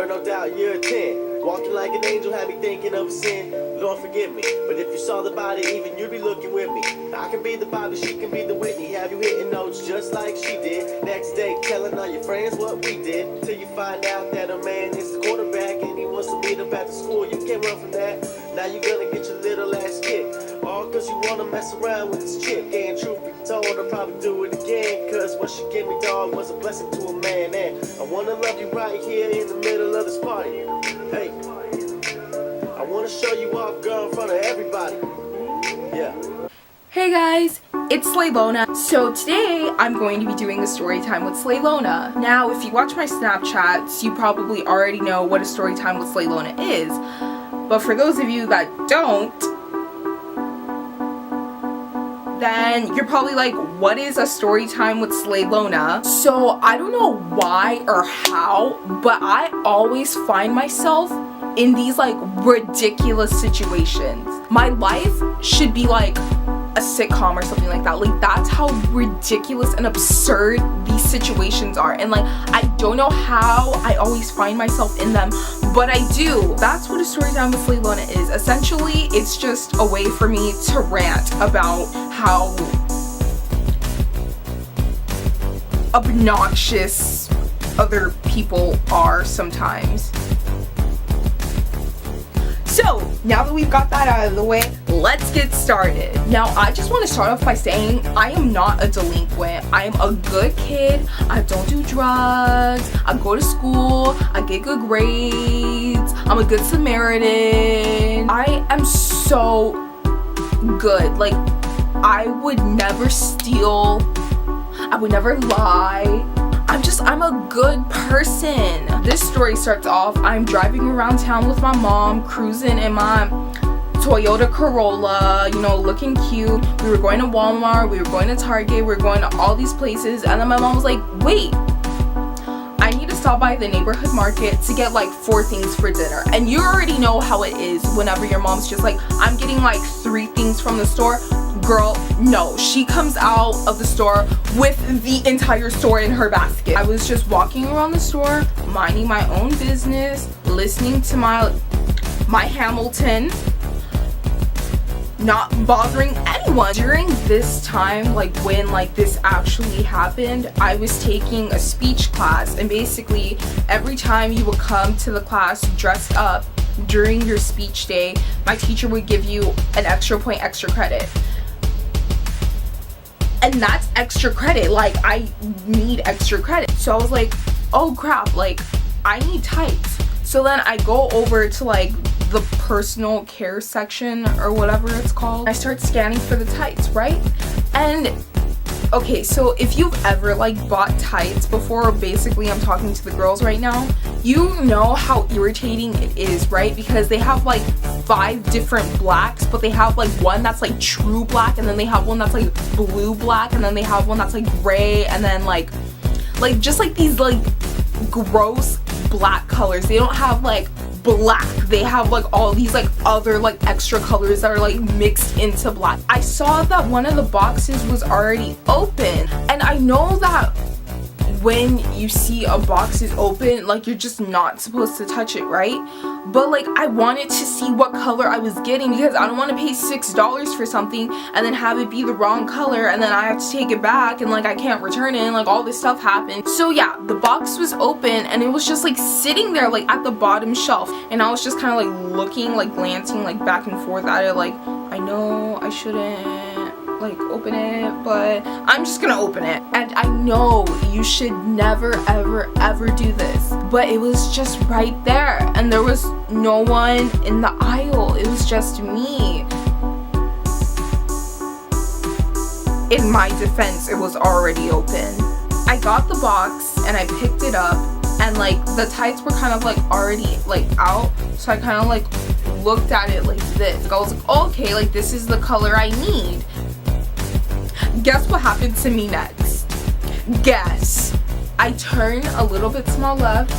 Girl, no doubt you're a 10. Walking like an angel had me thinking of a sin. Lord forgive me, but if you saw the body, even you'd be looking with me. I can be the Bobby, she can be the Whitney. Have you hitting notes just like she did? Next day, telling all your friends what we did. Till you find out that a man is the quarterback and he wants to meet up at the school. You can't run from that. Now you're gonna get your little ass kicked. All cause you wanna mess around with this chick. And truth be told, I'll probably do it again. Cause what she gave me, dog, was a blessing to a man. And I wanna love you right here in the middle of this party. Hey, I wanna show you off, girl, in front of everybody. Yeah. Hey guys, it's Slaylona. So today I'm going to be doing a story time with Slaylona. Now, if you watch my Snapchats, you probably already know what a story time with Slaylona is. But for those of you that don't, then you're probably like, what is a story time with Slaylona? So I don't know why or how, but I always find myself in these like ridiculous situations. My life should be like a sitcom or something like that. Like, that's how ridiculous and absurd these situations are. And like, I don't know how I always find myself in them, but I do. That's what a story time with Slaylona is. Essentially, it's just a way for me to rant about how obnoxious other people are sometimes. So, now that we've got that out of the way, let's get started. Now, I just want to start off by saying I am not a delinquent. I am a good kid. I don't do drugs. I go to school. I get good grades. I'm a good Samaritan. I am so good. Like, I would never steal. I would never lie. I'm a good person. This story starts off, I'm driving around town with my mom, cruising in my Toyota Corolla, you know, looking cute. We were going to Walmart, we were going to Target, we were going to all these places, and then my mom was like, wait, I need to stop by the neighborhood market to get like 4 things for dinner. And you already know how it is whenever your mom's just like, I'm getting like 3 things from the store. Girl, no, she comes out of the store with the entire store in her basket. I was just walking around the store, minding my own business, listening to my Hamilton, not bothering anyone. During this time, like when like this actually happened, I was taking a speech class, and basically every time you would come to the class dressed up during your speech day, my teacher would give you an extra point, extra credit. And that's extra credit. Like, I need extra credit. So I was like, oh crap, like I need tights. So then I go over to like the personal care section or whatever it's called. I start scanning for the tights, right? And okay, so if you've ever like bought tights before, basically I'm talking to the girls right now, you know how irritating it is, right? Because they have like 5 different blacks, but they have like one that's like true black, and then they have one that's like blue black, and then they have one that's like gray, and then like just like these like gross black colors. They don't have like black, they have like all these like other like extra colors that are like mixed into black. I saw that one of the boxes was already open, and I know that when you see a box is open, like you're just not supposed to touch it, right? But like I wanted to see what color I was getting, because I don't want to pay $6 for something and then have it be the wrong color, and then I have to take it back, and like I can't return it, and like all this stuff happened. So yeah, the box was open, and it was just like sitting there like at the bottom shelf, and I was just kind of like looking, like glancing like back and forth at it, like I know I shouldn't like open it, but I'm just gonna open it. And I know you should never ever do this, but it was just right there, and there was no one in the aisle. It was just me. In my defense, it was already open. I got the box and I picked it up, and like the tights were kind of like already like out, so I kind of like looked at it like this. I was like, okay, like this is the color I need. Guess what happened to me next? Guess. I turn a little bit to my left,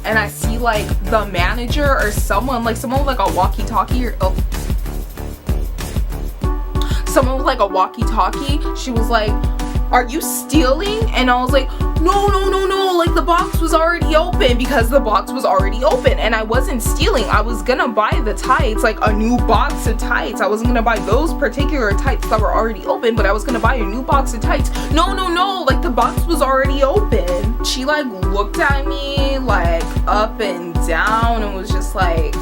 and I see like the manager or someone with like a walkie-talkie, or someone with like a walkie-talkie. She was like, are you stealing? And I was like, no, like the box was already open, because the box was already open and I wasn't stealing. I was gonna buy the tights, like a new box of tights. I wasn't gonna buy those particular tights that were already open, but I was gonna buy a new box of tights. No, like the box was already open. She like looked at me like up and down and was just like,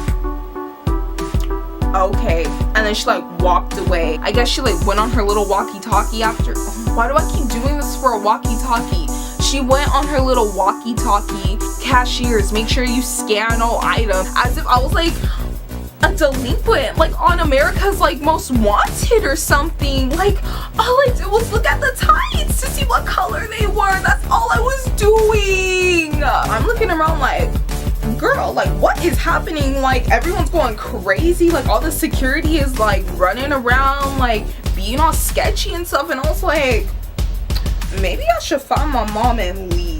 okay. And then she like walked away. I guess she like went on her little walkie-talkie after. Why do I keep doing this for a walkie-talkie? She went on her little walkie-talkie. Cashiers, make sure you scan all items, as if I was like a delinquent, like on America's like Most Wanted or something. Like all I did was look at the tights to see what color they were. That's all I was doing. I'm looking around like, girl, like what is happening? Like everyone's going crazy, like all the security is like running around like being all sketchy and stuff, and I was like, maybe I should find my mom and leave.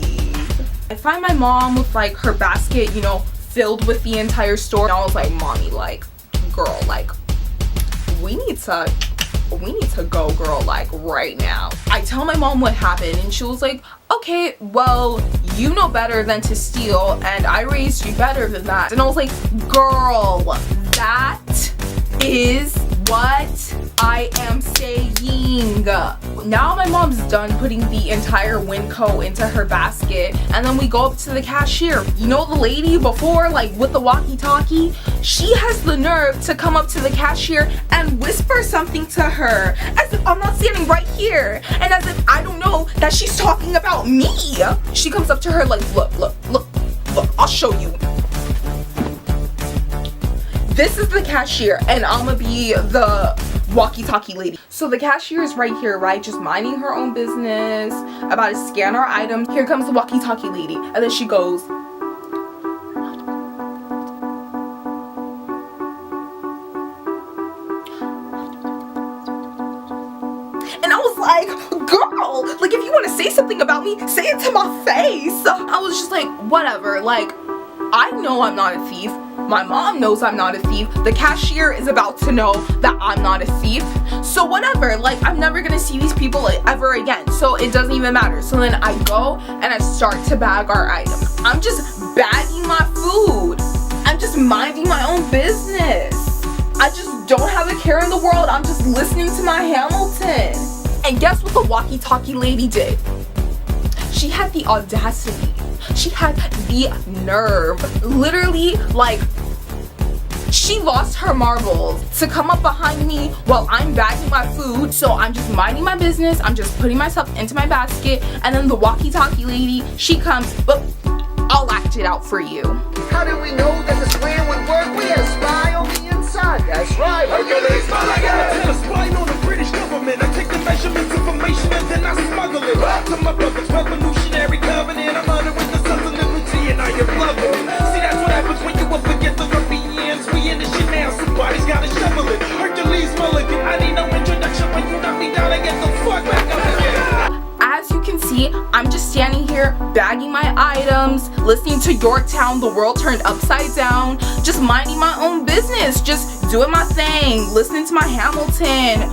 I find my mom with like her basket, you know, filled with the entire store, and I was like, mommy, like girl, like we need to go, girl, like right now. I tell my mom what happened and she was like, okay, well, you know better than to steal and I raised you better than that. And I was like, girl, that is what I am saying. Now my mom's done putting the entire Winco into her basket, and then we go up to the cashier. You know the lady before, like with the walkie-talkie? She has the nerve to come up to the cashier and whisper something to her, as if I'm not standing right here, and as if I don't know that she's talking about me. She comes up to her like, look, I'll show you. This is the cashier and I'ma be the walkie-talkie lady. So the cashier is right here, right? Just minding her own business, about to scan our items. Here comes the walkie-talkie lady. And then she goes, and I was like, girl, like if you want to say something about me, say it to my face. I was just like, whatever, like I know I'm not a thief. My mom knows I'm not a thief. The cashier is about to know that I'm not a thief. So whatever, like I'm never gonna see these people ever again. So it doesn't even matter. So then I go and I start to bag our items. I'm just bagging my food. I'm just minding my own business. I just don't have a care in the world. I'm just listening to my Hamilton. And guess what the walkie-talkie lady did? She had the audacity. She had the nerve. Literally, like, she lost her marbles to come up behind me while I'm bagging my food. So I'm just minding my business. I'm just putting myself into my basket. And then the walkie-talkie lady, she comes, but I'll act it out for you. How did we know that this plan would work? We had a spy on the inside. That's right. Hercules, I got a spy on the British government. I take the measurements, information, and then I smuggle it to my brother's revolutionary covenant. I'm under with the sons of liberty, and I am loving. See, that's what happens when you up against the Europeans. We in this shit now, somebody's gotta shovel it. Hercules Mulligan, I need no introduction. When you knock me down, I get the fuck back up again. As you can see, I'm just standing here bagging my items, listening to Yorktown, the world turned upside down, just minding my own business, just doing my thing, listening to my Hamilton,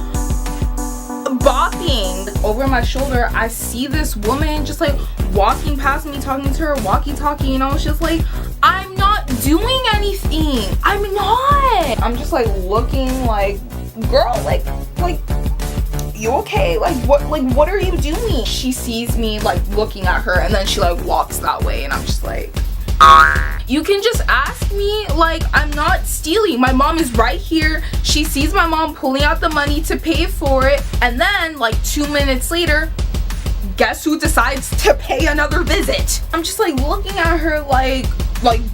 bopping. Over my shoulder, I see this woman just like walking past me, talking to her walkie-talkie, and I was just like, I'm not doing anything. I'm not. I'm just like looking like, girl, like you okay? Like what are you doing? She sees me like looking at her, and then she like walks that way, and I'm just like, you can just ask me. Like, I'm not stealing. My mom is right here. She sees my mom pulling out the money to pay for it, and then like 2 minutes later, guess who decides to pay another visit? I'm just like looking at her like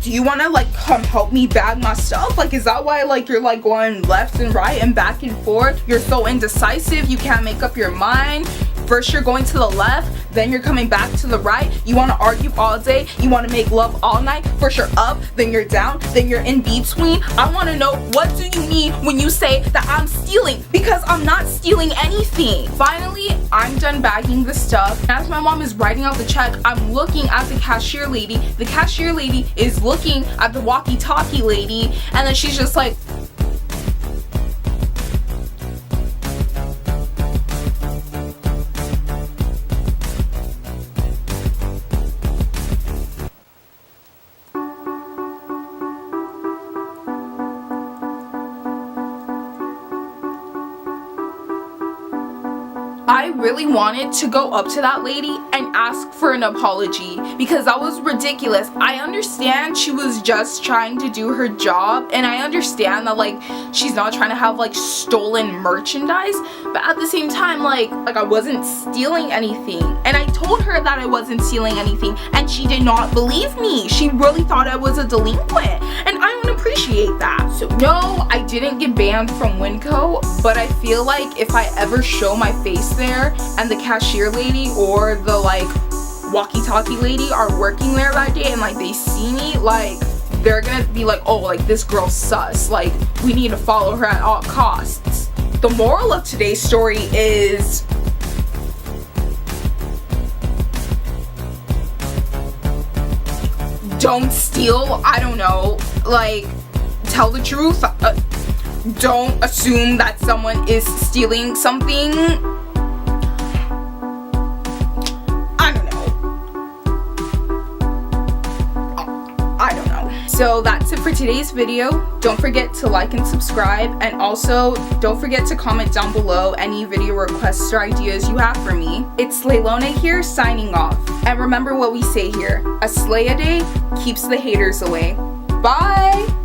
do you want to like come help me bag my stuff? Like, is that why like you're like going left and right and back and forth? You're so indecisive, you can't make up your mind. First you're going to the left, then you're coming back to the right. You want to argue all day, you want to make love all night. First you're up, then you're down, then you're in between. I want to know, what do you mean when you say that I'm stealing? Because I'm not stealing anything. Finally, I'm done bagging the stuff. As my mom is writing out the check, I'm looking at the cashier lady. The cashier lady is looking at the walkie-talkie lady, and then she's just like, I really wanted to go up to that lady and ask for an apology because that was ridiculous. I understand she was just trying to do her job, and I understand that like she's not trying to have like stolen merchandise, but at the same time like I wasn't stealing anything, and I told her that I wasn't stealing anything, and she did not believe me. She really thought I was a delinquent, and I don't appreciate that. So no, I didn't get banned from Winco, but I feel like if I ever show my face there and the cashier lady or the like walkie-talkie lady are working there that day and like they see me, like they're gonna be like, oh, like this girl's sus, like we need to follow her at all costs. The moral of today's story is don't steal. I don't know, like tell the truth. Don't assume that someone is stealing something. I don't know. So that's it for today's video. Don't forget to like and subscribe, and also don't forget to comment down below any video requests or ideas you have for me. It's Slaylona here signing off. And remember what we say here, a slay a day keeps the haters away. Bye!